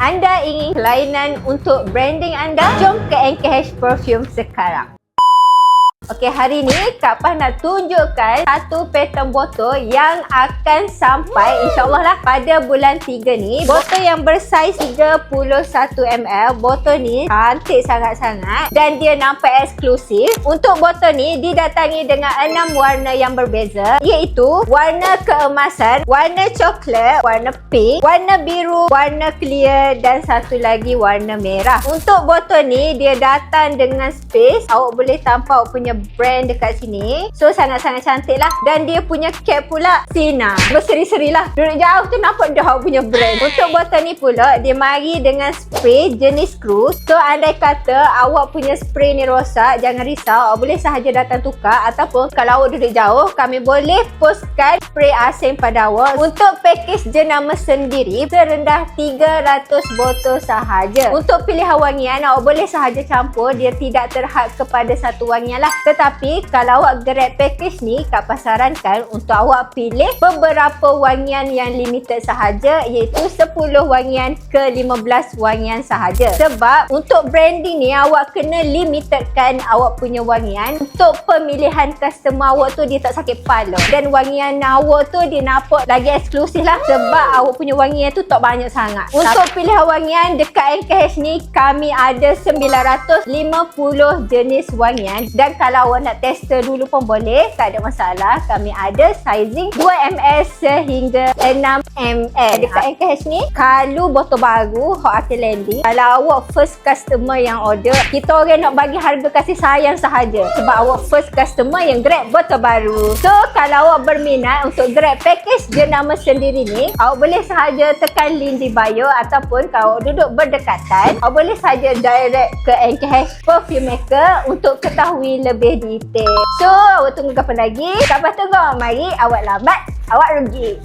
Anda ingin kelainan untuk branding anda? Jom ke NKH Perfume sekarang. Okey, hari ni Kak Pah nak tunjukkan satu pattern botol yang akan sampai insyaAllah lah pada bulan 3 ni. Botol yang bersaiz 31ml. Botol ni cantik sangat-sangat dan dia nampak eksklusif. Untuk botol ni didatangi dengan 6 warna yang berbeza, iaitu warna keemasan, warna coklat, warna pink, warna biru, warna clear dan satu lagi warna merah. Untuk botol ni dia datang dengan space. Awak boleh tampak awak punya brand dekat sini. So sangat-sangat cantik lah. Dan dia punya cap pula sinar, berseri-seri lah. Duduk jauh tu nampak dah awak punya brand. Untuk botol ni pula dia mari dengan spray jenis cruise. So andai kata awak punya spray ni rosak, jangan risau, awak boleh sahaja datang tukar. Ataupun kalau awak duduk jauh, kami boleh postkan spray asing pada awak. Untuk package jenama sendiri serendah 300 botol sahaja. Untuk pilihan wangian awak boleh sahaja campur, dia tidak terhad kepada satu wangian lah. Tetapi kalau awak grab package ni, Kak Pah sarankan untuk awak pilih beberapa wangian yang limited sahaja, iaitu 10 wangian ke 15 wangian sahaja. Sebab untuk branding ni awak kena limitedkan awak punya wangian. Untuk pemilihan customer awak tu dia tak sakit kepala. Dan wangian awak tu dia nampak lagi eksklusif lah. Sebab awak punya wangian tu tak banyak sangat. Untuk pilihan wangian dekat NKH ni kami ada 950 jenis wangian. Dan kalau awak nak tester dulu pun boleh, tak ada masalah. Kami ada sizing 2ml sehingga 6ml. Dekat NKH ni, kalau botol baru hot akan landing, kalau awak first customer yang order, kita orang nak bagi harga kasih sayang sahaja. Sebab awak first customer yang grab botol baru. So kalau awak berminat untuk grab package jenama sendiri ni, awak boleh sahaja tekan link di bio. Ataupun kalau awak duduk berdekatan, awak boleh sahaja direct ke NKH Perfume Maker untuk ketahui lebih detail. So awak tunggu kapan lagi? Kak Pah tunggu. Mari awak lambat, awak rugi.